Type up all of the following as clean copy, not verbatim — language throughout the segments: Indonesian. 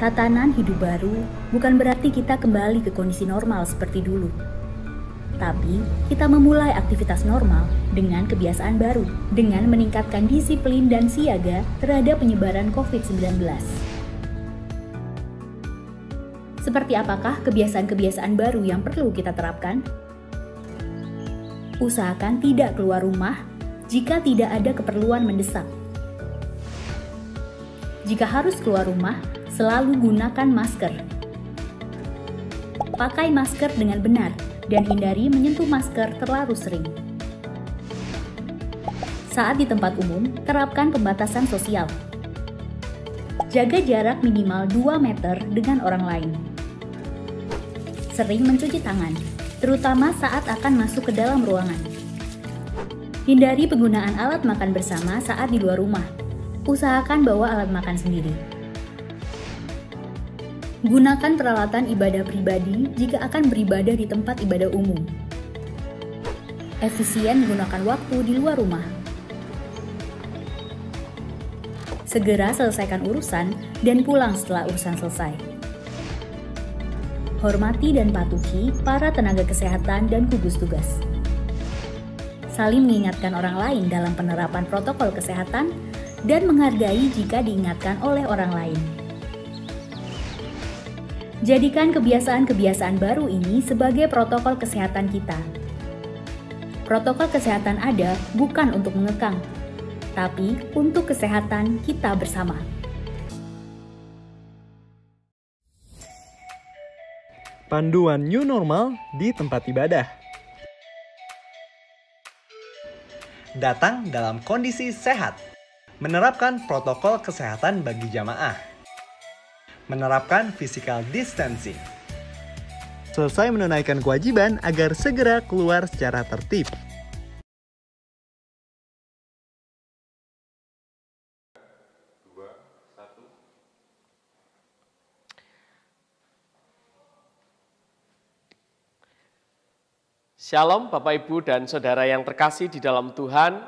Tatanan hidup baru bukan berarti kita kembali ke kondisi normal seperti dulu. Tapi, kita memulai aktivitas normal dengan kebiasaan baru, dengan meningkatkan disiplin dan siaga terhadap penyebaran COVID-19. Seperti apakah kebiasaan-kebiasaan baru yang perlu kita terapkan? Usahakan tidak keluar rumah jika tidak ada keperluan mendesak. Jika harus keluar rumah, selalu gunakan masker. Pakai masker dengan benar dan hindari menyentuh masker terlalu sering. Saat di tempat umum, terapkan pembatasan sosial. Jaga jarak minimal 2 meter dengan orang lain. Sering mencuci tangan, terutama saat akan masuk ke dalam ruangan. Hindari penggunaan alat makan bersama saat di luar rumah. Usahakan bawa alat makan sendiri. Gunakan peralatan ibadah pribadi jika akan beribadah di tempat ibadah umum. Efisien menggunakan waktu di luar rumah. Segera selesaikan urusan dan pulang setelah urusan selesai. Hormati dan patuhi para tenaga kesehatan dan gugus tugas. Saling mengingatkan orang lain dalam penerapan protokol kesehatan dan menghargai jika diingatkan oleh orang lain. Jadikan kebiasaan-kebiasaan baru ini sebagai protokol kesehatan kita. Protokol kesehatan ada bukan untuk mengekang, tapi untuk kesehatan kita bersama. Panduan new normal di tempat ibadah. Datang dalam kondisi sehat. Menerapkan protokol kesehatan bagi jamaah. Menerapkan physical distancing. Selesai menunaikan kewajiban agar segera keluar secara tertib. Shalom Bapak Ibu dan Saudara yang terkasih di dalam Tuhan,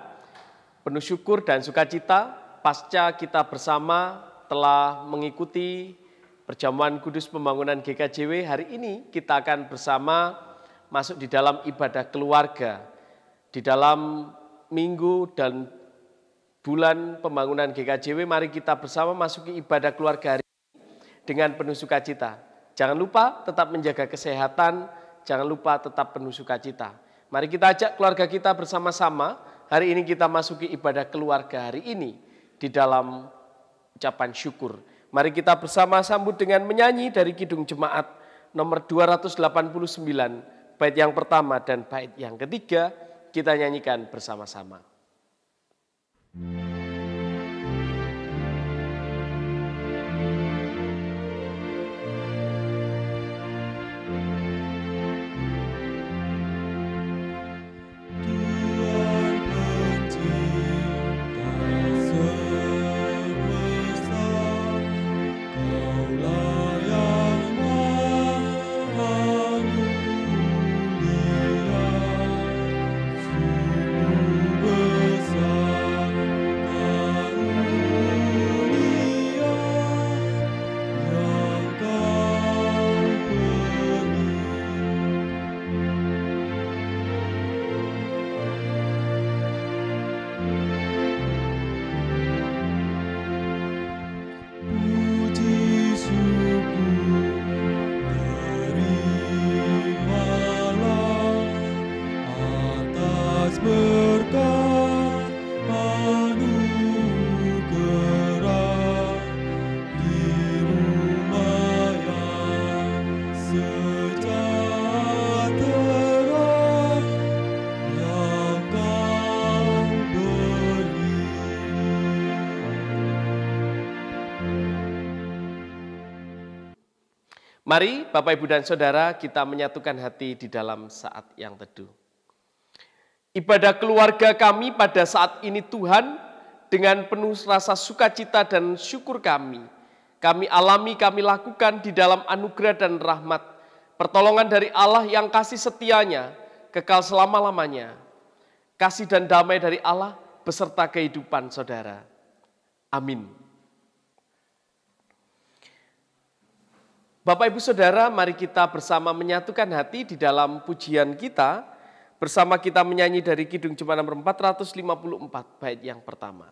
penuh syukur dan sukacita pasca kita bersama telah mengikuti perjamuan kudus pembangunan GKJW. Hari ini kita akan bersama masuk di dalam ibadah keluarga. Di dalam minggu dan bulan pembangunan GKJW, mari kita bersama masuki ibadah keluarga hari ini dengan penuh sukacita. Jangan lupa tetap menjaga kesehatan, jangan lupa tetap penuh sukacita. Mari kita ajak keluarga kita bersama-sama. Hari ini kita masuki ibadah keluarga hari ini di dalam ucapan syukur. Mari kita bersama sambut dengan menyanyi dari Kidung Jemaat nomor 289, bait yang pertama dan bait yang ketiga, kita nyanyikan bersama-sama. Mari Bapak Ibu dan Saudara kita menyatukan hati di dalam saat yang teduh. Ibadah keluarga kami pada saat ini Tuhan, dengan penuh rasa sukacita dan syukur kami alami, kami lakukan di dalam anugerah dan rahmat, pertolongan dari Allah yang kasih setianya, kekal selama-lamanya, kasih dan damai dari Allah beserta kehidupan saudara. Amin. Bapak Ibu Saudara, mari kita bersama menyatukan hati di dalam pujian kita. Bersama kita menyanyi dari Kidung Jemaat nomor 454, bait yang pertama.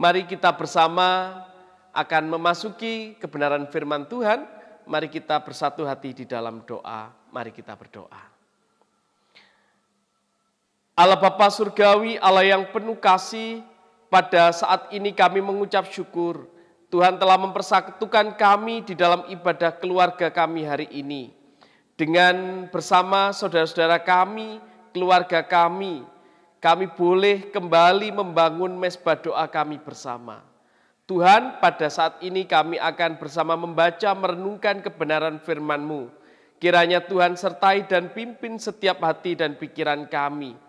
Mari kita bersama akan memasuki kebenaran firman Tuhan. Mari kita bersatu hati di dalam doa. Mari kita berdoa. Allah Bapa Surgawi, Allah yang penuh kasih, pada saat ini kami mengucap syukur. Tuhan telah mempersatukan kami di dalam ibadah keluarga kami hari ini. Dengan bersama saudara-saudara kami, keluarga kami boleh kembali membangun mezbah doa kami bersama. Tuhan, pada saat ini kami akan bersama membaca, merenungkan kebenaran firman-Mu. Kiranya Tuhan sertai dan pimpin setiap hati dan pikiran kami.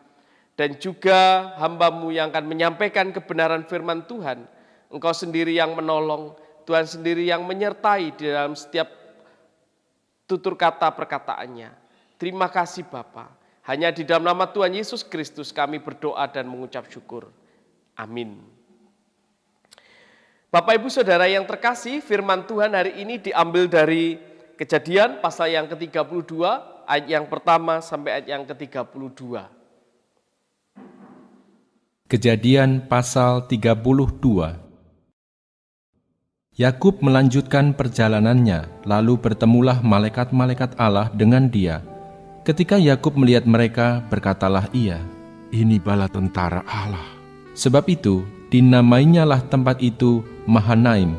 Dan juga hamba-Mu yang akan menyampaikan kebenaran firman Tuhan. Engkau sendiri yang menolong, Tuhan sendiri yang menyertai di dalam setiap tutur kata perkataannya. Terima kasih Bapa. Hanya di dalam nama Tuhan Yesus Kristus kami berdoa dan mengucap syukur. Amin. Bapak Ibu Saudara yang terkasih, firman Tuhan hari ini diambil dari Kejadian pasal yang ke-32, ayat yang pertama sampai ayat yang ke-32. Kejadian pasal 32. Yakub melanjutkan perjalanannya, lalu bertemulah malaikat-malaikat Allah dengan dia. Ketika Yakub melihat mereka, berkatalah ia, "Ini bala tentara Allah." Sebab itu, dinamainyalah tempat itu Mahanaim.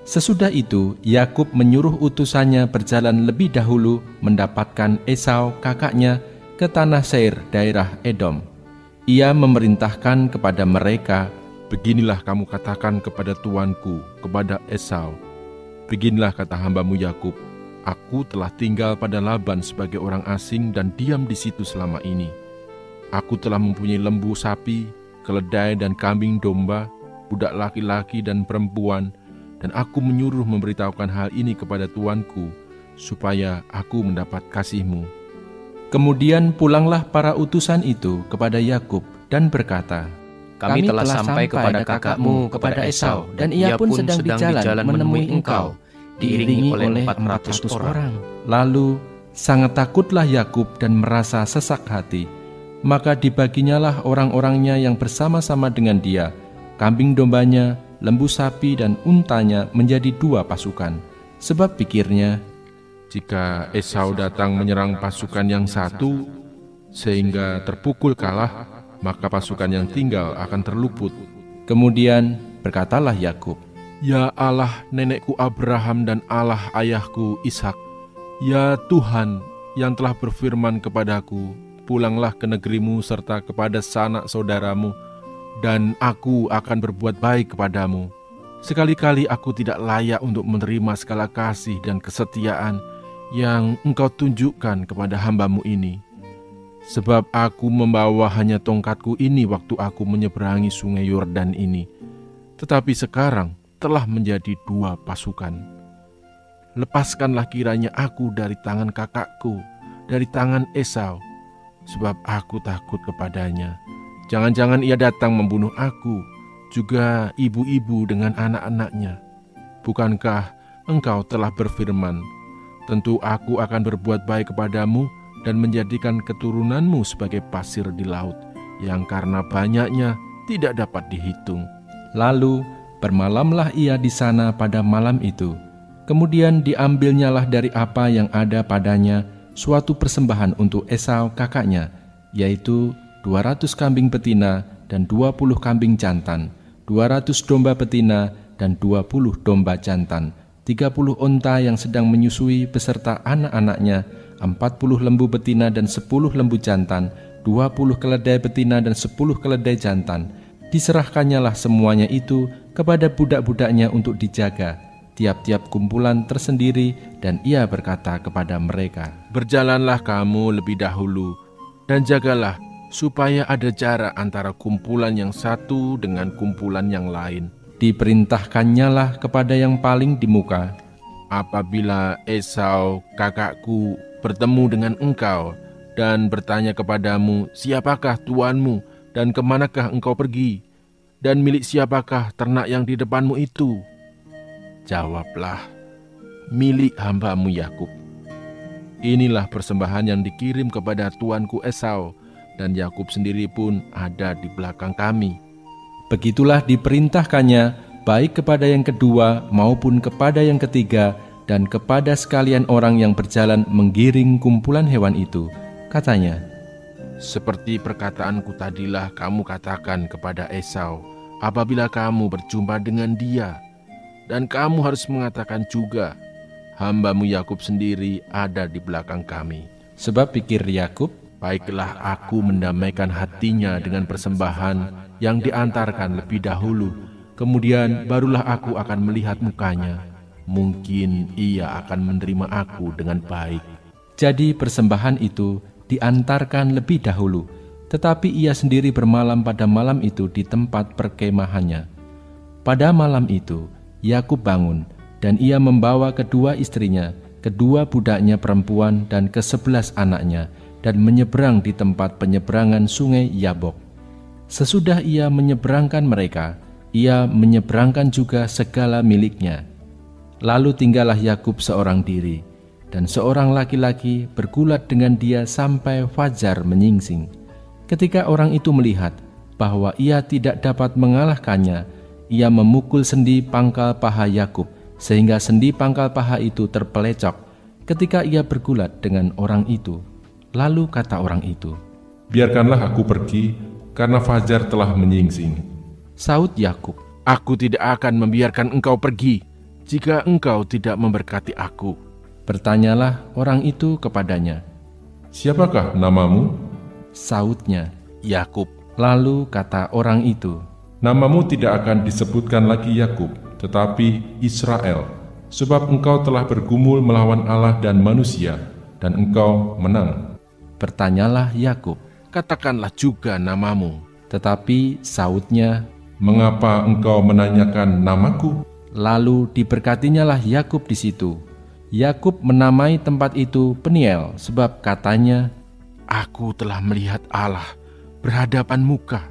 Sesudah itu, Yakub menyuruh utusannya berjalan lebih dahulu mendapatkan Esau kakaknya ke tanah Seir, daerah Edom. Ia memerintahkan kepada mereka, Beginilah kamu katakan kepada tuanku, kepada Esau. Beginilah kata hambamu Yakub, aku telah tinggal pada Laban sebagai orang asing dan diam di situ selama ini. Aku telah mempunyai lembu sapi, keledai dan kambing domba, budak laki-laki dan perempuan, dan aku menyuruh memberitahukan hal ini kepada tuanku, supaya aku mendapat kasih-Mu. Kemudian pulanglah para utusan itu kepada Yakub dan berkata, Kami telah sampai kepada kakakmu, kepada Esau, dan ia pun sedang di jalan menemui engkau, diiringi oleh 400 orang. Lalu sangat takutlah Yakub dan merasa sesak hati. Maka dibaginyalah orang-orangnya yang bersama-sama dengan dia, kambing dombanya, lembu sapi dan untanya menjadi 2 pasukan. Sebab pikirnya, jika Esau datang menyerang pasukan yang satu, sehingga terpukul kalah, maka pasukan yang tinggal akan terluput. Kemudian berkatalah Yakub, Ya Allah nenekku Abraham dan Allah ayahku Ishak, ya Tuhan yang telah berfirman kepadaku, pulanglah ke negerimu serta kepada sanak saudaramu, dan aku akan berbuat baik kepadamu. Sekali-kali aku tidak layak untuk menerima segala kasih dan kesetiaan yang engkau tunjukkan kepada hambamu ini. Sebab aku membawa hanya tongkatku ini waktu aku menyeberangi sungai Yordan ini. Tetapi sekarang telah menjadi 2 pasukan. Lepaskanlah kiranya aku dari tangan kakakku, dari tangan Esau, sebab aku takut kepadanya. Jangan-jangan ia datang membunuh aku, juga ibu-ibu dengan anak-anaknya. Bukankah engkau telah berfirman, tentu aku akan berbuat baik kepadamu, dan menjadikan keturunanmu sebagai pasir di laut, yang karena banyaknya tidak dapat dihitung. Lalu bermalamlah ia di sana pada malam itu. Kemudian diambilnyalah dari apa yang ada padanya suatu persembahan untuk Esau kakaknya, yaitu 200 kambing betina dan 20 kambing jantan, 200 domba betina dan 20 domba jantan, 30 unta yang sedang menyusui beserta anak-anaknya, 40 lembu betina dan 10 lembu jantan, 20 keledai betina dan 10 keledai jantan. Diserahkannyalah semuanya itu kepada budak-budaknya untuk dijaga, tiap-tiap kumpulan tersendiri, dan ia berkata kepada mereka, Berjalanlah kamu lebih dahulu, dan jagalah supaya ada jarak antara kumpulan yang satu dengan kumpulan yang lain. Diperintahkannyalah kepada yang paling di muka, Apabila Esau kakakku bertemu dengan engkau dan bertanya kepadamu, siapakah tuanmu dan kemanakah engkau pergi? Dan milik siapakah ternak yang di depanmu itu? Jawablah, milik hambamu Yakub. Inilah persembahan yang dikirim kepada tuanku Esau, dan Yakub sendiri pun ada di belakang kami. Begitulah diperintahkannya baik kepada yang kedua maupun kepada yang ketiga, dan kepada sekalian orang yang berjalan menggiring kumpulan hewan itu. Katanya, Seperti perkataanku tadilah kamu katakan kepada Esau, apabila kamu berjumpa dengan dia. Dan kamu harus mengatakan juga, hambamu Yakub sendiri ada di belakang kami. sebab pikir Yakub, Baiklah aku mendamaikan hatinya dengan persembahan yang diantarkan lebih dahulu. Kemudian barulah aku akan melihat mukanya. Mungkin ia akan menerima aku dengan baik. jadi persembahan itu diantarkan lebih dahulu, tetapi ia sendiri bermalam pada malam itu di tempat perkemahannya. Pada malam itu, Yakub bangun, dan ia membawa kedua istrinya, kedua budaknya perempuan, dan ke-11 anaknya, dan menyeberang di tempat penyeberangan sungai Yabok. Sesudah ia menyeberangkan mereka, ia menyeberangkan juga segala miliknya. Lalu tinggallah Yakub seorang diri, dan seorang laki-laki bergulat dengan dia sampai fajar menyingsing. Ketika orang itu melihat bahwa ia tidak dapat mengalahkannya, ia memukul sendi pangkal paha Yakub, sehingga sendi pangkal paha itu terpelecok ketika ia bergulat dengan orang itu. Lalu kata orang itu, Biarkanlah aku pergi, karena fajar telah menyingsing. Saud Yakub, Aku tidak akan membiarkan engkau pergi, jika engkau tidak memberkati aku. bertanyalah orang itu kepadanya. Siapakah namamu? Saudnya, Yakub. lalu kata orang itu, Namamu tidak akan disebutkan lagi Yakub, tetapi Israel, sebab engkau telah bergumul melawan Allah dan manusia, dan engkau menang. Bertanyalah Yakub, katakanlah juga namamu. Tetapi sautnya, mengapa engkau menanyakan namaku? Lalu diberkatinyalah Yakub di situ. Yakub menamai tempat itu Peniel, sebab katanya, Aku telah melihat Allah berhadapan muka,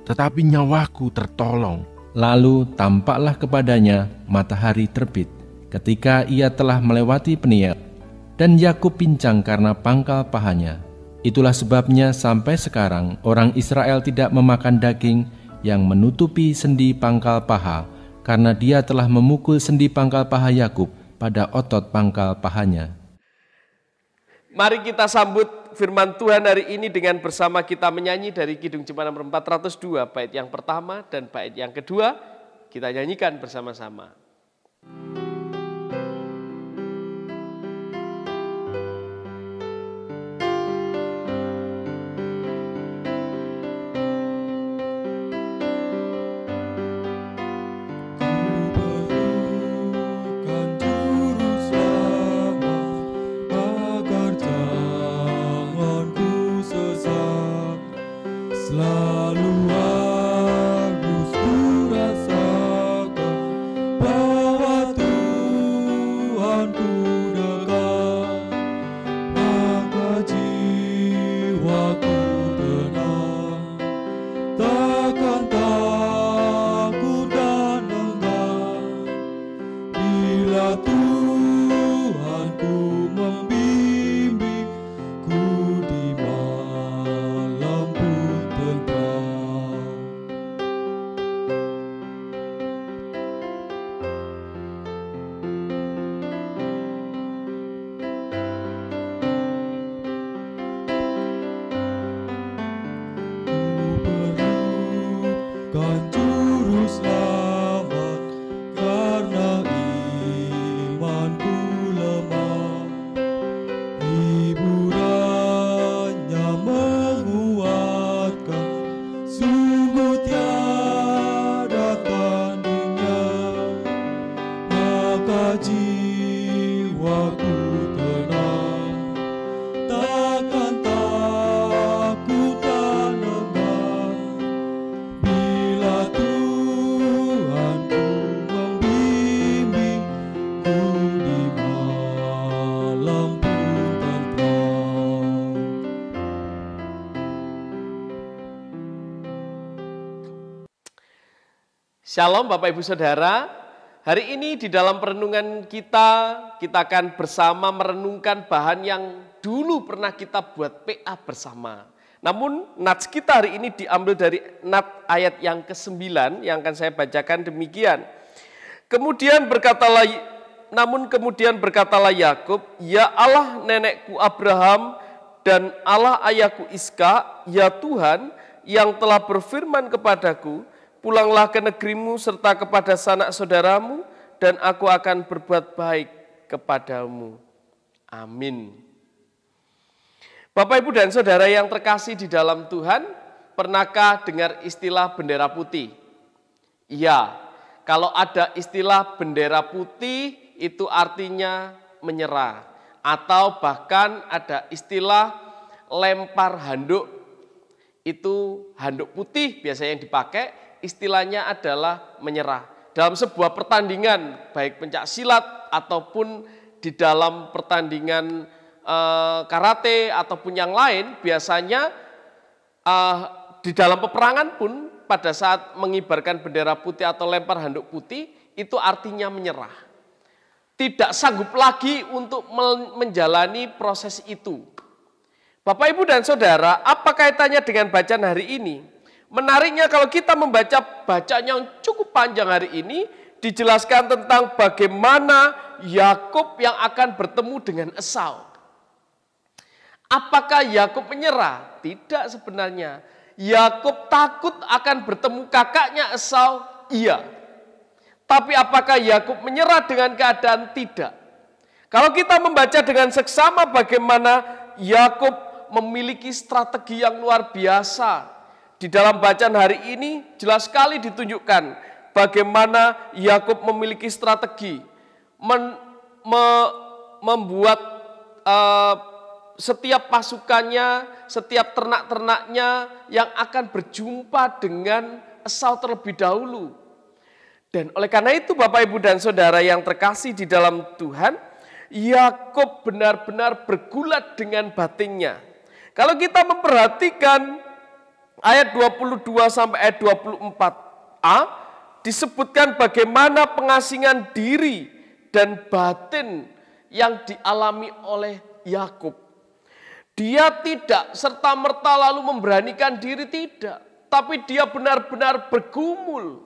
tetapi nyawaku tertolong. Lalu tampaklah kepadanya matahari terbit, ketika ia telah melewati Peniel, dan Yakub pincang karena pangkal pahanya. Itulah sebabnya sampai sekarang orang Israel tidak memakan daging yang menutupi sendi pangkal paha, karena dia telah memukul sendi pangkal paha Yakub pada otot pangkal pahanya. Mari kita sambut firman Tuhan hari ini dengan bersama kita menyanyi dari Kidung Jemaat nomor 402, bait yang pertama dan bait yang kedua, kita nyanyikan bersama-sama. Shalom Bapak Ibu Saudara, hari ini di dalam perenungan kita akan bersama merenungkan bahan yang dulu pernah kita buat PA bersama. Namun nats kita hari ini diambil dari nats ayat yang ke-9 yang akan saya bacakan demikian. Kemudian berkatalah Yakub, ya Allah nenekku Abraham dan Allah ayahku Iska, ya Tuhan yang telah berfirman kepadaku, pulanglah ke negerimu serta kepada sanak saudaramu, dan aku akan berbuat baik kepadamu. Amin. Bapak, Ibu, dan Saudara yang terkasih di dalam Tuhan, pernahkah dengar istilah bendera putih? Iya, kalau ada istilah bendera putih itu artinya menyerah. Atau bahkan ada istilah lempar handuk, itu handuk putih biasanya yang dipakai, istilahnya adalah menyerah. Dalam sebuah pertandingan, baik pencak silat ataupun di dalam pertandingan karate ataupun yang lain, biasanya di dalam peperangan pun pada saat mengibarkan bendera putih atau lempar handuk putih, itu artinya menyerah. Tidak sanggup lagi untuk menjalani proses itu. Bapak, Ibu, dan Saudara, apa kaitannya dengan bacaan hari ini? Menariknya kalau kita membaca bacaan yang cukup panjang hari ini, dijelaskan tentang bagaimana Yakub yang akan bertemu dengan Esau. Apakah Yakub menyerah? Tidak sebenarnya. Yakub takut akan bertemu kakaknya Esau? Iya. Tapi apakah Yakub menyerah dengan keadaan? Tidak. Kalau kita membaca dengan seksama bagaimana Yakub memiliki strategi yang luar biasa. Di dalam bacaan hari ini jelas sekali ditunjukkan bagaimana Yakub memiliki strategi membuat setiap pasukannya, setiap ternak-ternaknya yang akan berjumpa dengan Esau terlebih dahulu. Dan oleh karena itu Bapak, Ibu, dan Saudara yang terkasih di dalam Tuhan, Yakub benar-benar bergulat dengan batinnya. Kalau kita memperhatikan ayat 22 sampai ayat 24a, disebutkan bagaimana pengasingan diri dan batin yang dialami oleh Yakub. Dia tidak serta-merta lalu memberanikan diri, tidak. Tapi dia benar-benar bergumul.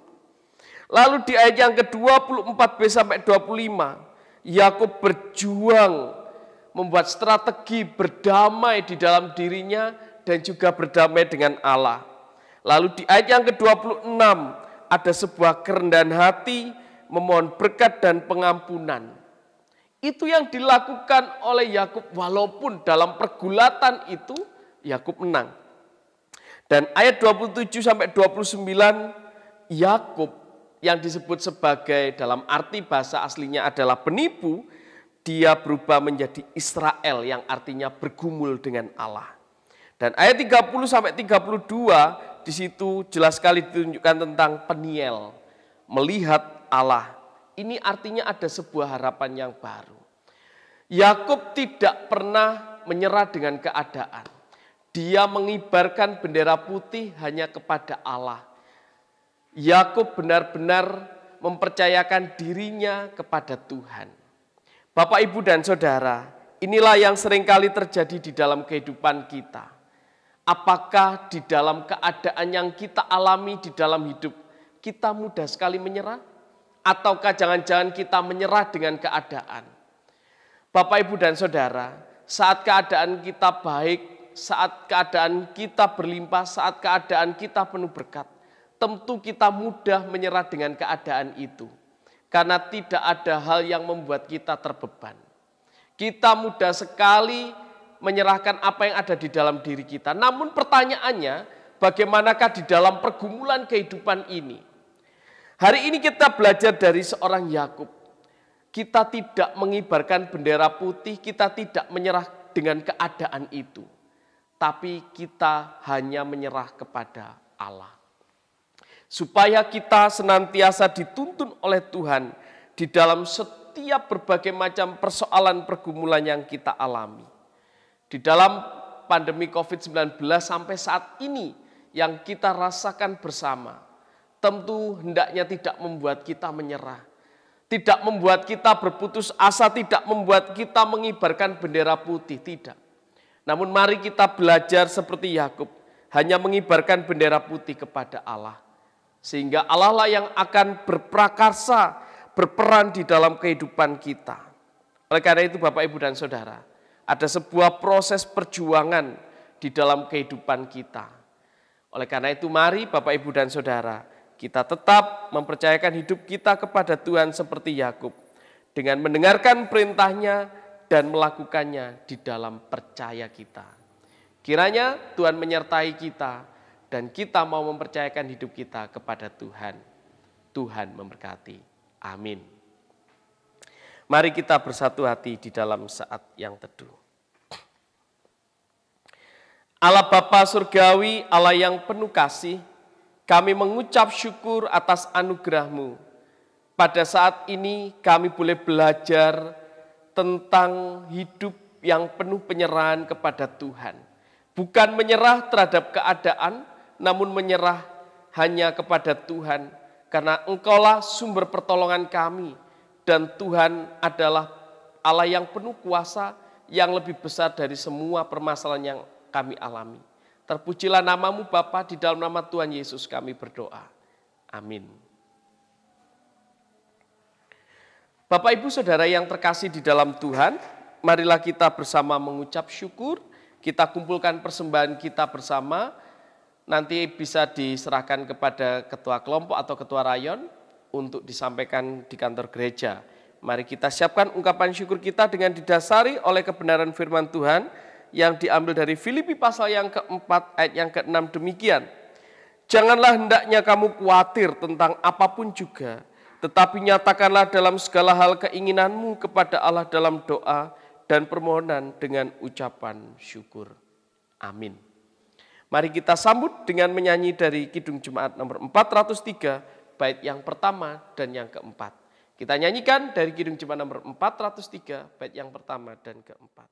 Lalu di ayat yang ke-24b sampai 25, Yakub berjuang membuat strategi berdamai di dalam dirinya dan juga berdamai dengan Allah. Lalu di ayat yang ke-26 ada sebuah kerendahan hati, memohon berkat dan pengampunan. Itu yang dilakukan oleh Yakub, walaupun dalam pergulatan itu Yakub menang. Dan ayat 27 sampai 29, Yakub yang disebut sebagai, dalam arti bahasa aslinya adalah penipu, dia berubah menjadi Israel yang artinya bergumul dengan Allah. Dan ayat 30 sampai 32 di situ jelas sekali ditunjukkan tentang Peniel, melihat Allah. Ini artinya ada sebuah harapan yang baru. Yakub tidak pernah menyerah dengan keadaan. Dia mengibarkan bendera putih hanya kepada Allah. Yakub benar-benar mempercayakan dirinya kepada Tuhan. Bapak, Ibu, dan Saudara, inilah yang seringkali terjadi di dalam kehidupan kita. Apakah di dalam keadaan yang kita alami di dalam hidup, kita mudah sekali menyerah? Ataukah jangan-jangan kita menyerah dengan keadaan? Bapak, Ibu, dan Saudara, saat keadaan kita baik, saat keadaan kita berlimpah, saat keadaan kita penuh berkat, tentu kita mudah menyerah dengan keadaan itu. Karena tidak ada hal yang membuat kita terbeban. Kita mudah sekali menyerahkan apa yang ada di dalam diri kita. Namun pertanyaannya, bagaimanakah di dalam pergumulan kehidupan ini? Hari ini kita belajar dari seorang Yakub. Kita tidak mengibarkan bendera putih, kita tidak menyerah dengan keadaan itu. Tapi kita hanya menyerah kepada Allah. Supaya kita senantiasa dituntun oleh Tuhan di dalam setiap berbagai macam persoalan pergumulan yang kita alami. Di dalam pandemi COVID-19 sampai saat ini yang kita rasakan bersama, tentu hendaknya tidak membuat kita menyerah. Tidak membuat kita berputus asa, tidak membuat kita mengibarkan bendera putih, tidak. Namun mari kita belajar seperti Yakub, hanya mengibarkan bendera putih kepada Allah. Sehingga Allah lah yang akan berprakarsa, berperan di dalam kehidupan kita. Oleh karena itu Bapak, Ibu, dan Saudara, ada sebuah proses perjuangan di dalam kehidupan kita. Oleh karena itu mari Bapak, Ibu, dan Saudara, kita tetap mempercayakan hidup kita kepada Tuhan seperti Yakub. Dengan mendengarkan perintahnya dan melakukannya di dalam percaya kita. Kiranya Tuhan menyertai kita dan kita mau mempercayakan hidup kita kepada Tuhan. Tuhan memberkati. Amin. Mari kita bersatu hati di dalam saat yang teduh. Allah Bapa Surgawi, Allah yang penuh kasih, kami mengucap syukur atas anugerah-Mu. Pada saat ini kami boleh belajar tentang hidup yang penuh penyerahan kepada Tuhan. Bukan menyerah terhadap keadaan, namun menyerah hanya kepada Tuhan. Karena Engkaulah sumber pertolongan kami. Dan Tuhan adalah Allah yang penuh kuasa, yang lebih besar dari semua permasalahan yang kami alami. Terpujilah nama-Mu Bapa, di dalam nama Tuhan Yesus kami berdoa. Amin. Bapak, Ibu, Saudara yang terkasih di dalam Tuhan, marilah kita bersama mengucap syukur. Kita kumpulkan persembahan kita bersama. Nanti bisa diserahkan kepada ketua kelompok atau ketua rayon untuk disampaikan di kantor gereja. Mari kita siapkan ungkapan syukur kita dengan didasari oleh kebenaran firman Tuhan yang diambil dari Filipi pasal yang keempat ayat yang ke-6 demikian. Janganlah hendaknya kamu khawatir tentang apapun juga, tetapi nyatakanlah dalam segala hal keinginanmu kepada Allah dalam doa dan permohonan dengan ucapan syukur. Amin. Mari kita sambut dengan menyanyi dari Kidung Jemaat nomor 403, bait yang pertama dan yang keempat. Kita nyanyikan dari Kidung Jemaat nomor 403, bait yang pertama dan keempat.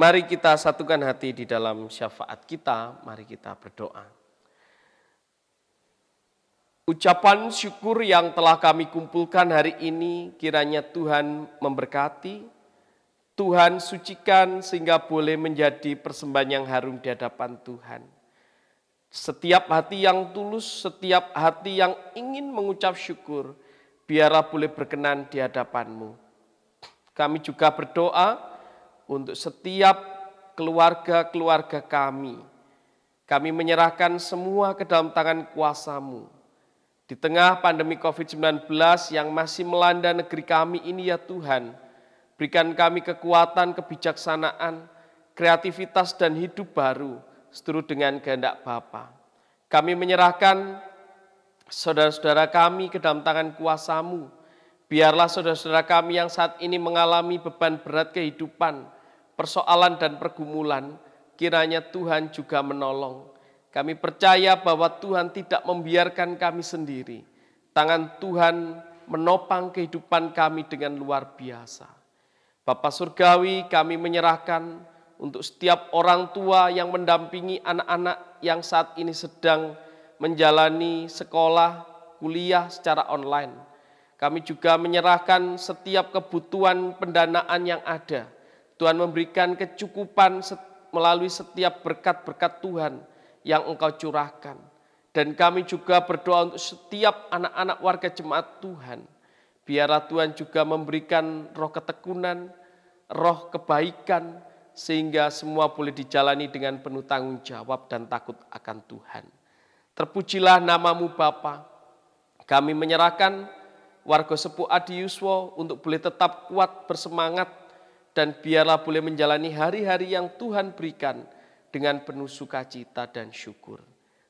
Mari kita satukan hati di dalam syafaat kita, mari kita berdoa. Ucapan syukur yang telah kami kumpulkan hari ini, kiranya Tuhan memberkati, Tuhan sucikan sehingga boleh menjadi persembahan yang harum di hadapan Tuhan. Setiap hati yang tulus, setiap hati yang ingin mengucap syukur, biarlah boleh berkenan di hadapan-Mu. Kami juga berdoa untuk setiap keluarga-keluarga kami. Kami menyerahkan semua ke dalam tangan kuasa-Mu. Di tengah pandemi COVID-19 yang masih melanda negeri kami ini ya Tuhan, berikan kami kekuatan, kebijaksanaan, kreativitas dan hidup baru seturut dengan kehendak Bapa. Kami menyerahkan saudara-saudara kami ke dalam tangan kuasa-Mu. Biarlah saudara-saudara kami yang saat ini mengalami beban berat kehidupan, persoalan dan pergumulan, kiranya Tuhan juga menolong. Kami percaya bahwa Tuhan tidak membiarkan kami sendiri. Tangan Tuhan menopang kehidupan kami dengan luar biasa. Bapa Surgawi, kami menyerahkan untuk setiap orang tua yang mendampingi anak-anak yang saat ini sedang menjalani sekolah, kuliah secara online. Kami juga menyerahkan setiap kebutuhan pendanaan yang ada. Tuhan memberikan kecukupan melalui setiap berkat-berkat Tuhan yang Engkau curahkan. Dan kami juga berdoa untuk setiap anak-anak warga jemaat Tuhan. Biarlah Tuhan juga memberikan roh ketekunan, roh kebaikan, sehingga semua boleh dijalani dengan penuh tanggung jawab dan takut akan Tuhan. Terpujilah nama-Mu Bapa. Kami menyerahkan warga Sepuh Adi Yuswo untuk boleh tetap kuat bersemangat, dan biarlah boleh menjalani hari-hari yang Tuhan berikan dengan penuh sukacita dan syukur.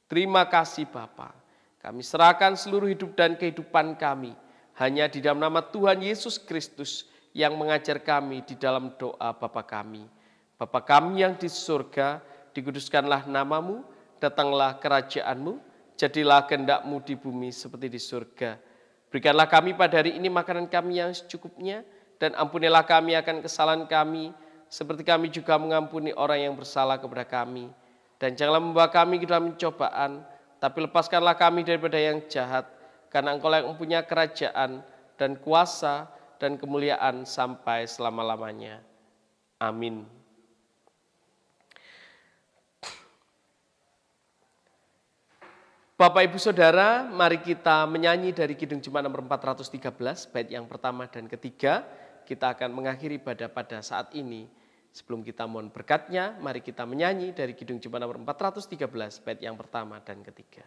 Terima kasih Bapa. Kami serahkan seluruh hidup dan kehidupan kami hanya di dalam nama Tuhan Yesus Kristus yang mengajar kami di dalam doa Bapa kami. Bapa kami yang di surga, dikuduskanlah nama-Mu, datanglah kerajaan-Mu, jadilah kehendak-Mu di bumi seperti di surga. Berikanlah kami pada hari ini makanan kami yang secukupnya, dan ampunilah kami akan kesalahan kami, seperti kami juga mengampuni orang yang bersalah kepada kami. Dan janganlah membawa kami ke dalam pencobaan, tapi lepaskanlah kami daripada yang jahat, karena Engkau yang mempunyai kerajaan dan kuasa dan kemuliaan sampai selama-lamanya. Amin. Bapak Ibu Saudara, mari kita menyanyi dari Kidung Jemaat nomor 413, bait yang pertama dan ketiga. Kita akan mengakhiri pada saat ini. Sebelum kita mohon berkatnya, mari kita menyanyi dari Kidung Jemaat nomor 413, bait yang pertama dan ketiga.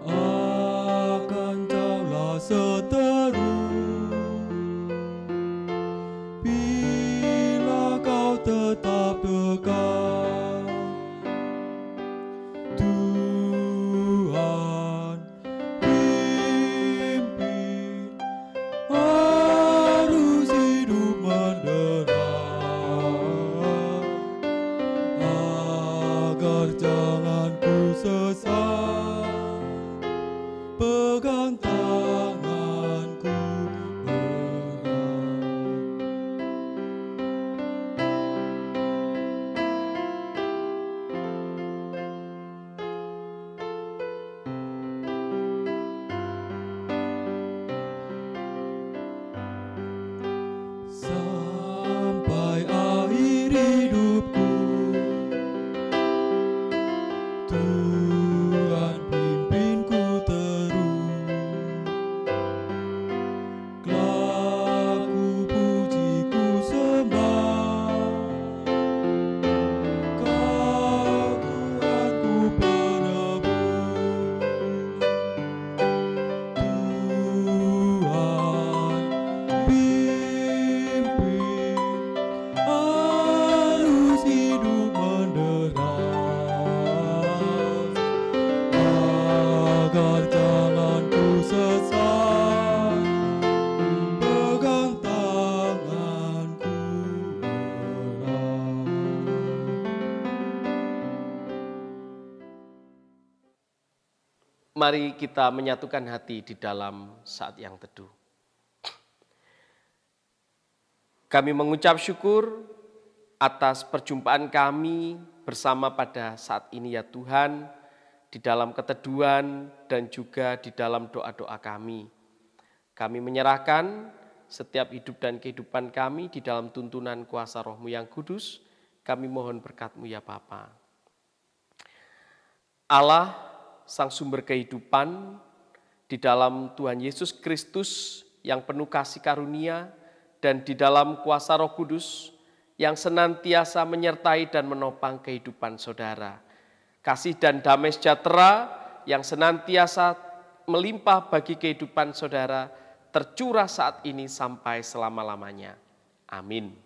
Akan jauhlah seteru bila kau tetap dekat. Tuhan pimpin arus hidup menderat, agar jangan ku sesat. Pegang tanganku erat. Sampai akhir hidupku, Tuhan pimpinku terus. Kelak ku puji ku sembah, Kau Tuhanku penebus. Tuhan pimpin arus hidup menderas, agar jangan ku sesat. Pegang tanganku erat. Mari kita menyatukan hati di dalam saat yang teduh. Kami mengucap syukur atas perjumpaan kami bersama pada saat ini ya Tuhan, di dalam keteduhan dan juga di dalam doa-doa kami. Kami menyerahkan setiap hidup dan kehidupan kami di dalam tuntunan kuasa Roh-Mu yang kudus. Kami mohon berkat-Mu ya Bapa. Allah, Sang Sumber kehidupan, di dalam Tuhan Yesus Kristus yang penuh kasih karunia, dan di dalam kuasa Roh Kudus yang senantiasa menyertai dan menopang kehidupan saudara. Kasih dan damai sejahtera yang senantiasa melimpah bagi kehidupan saudara tercurah saat ini sampai selama-lamanya. Amin.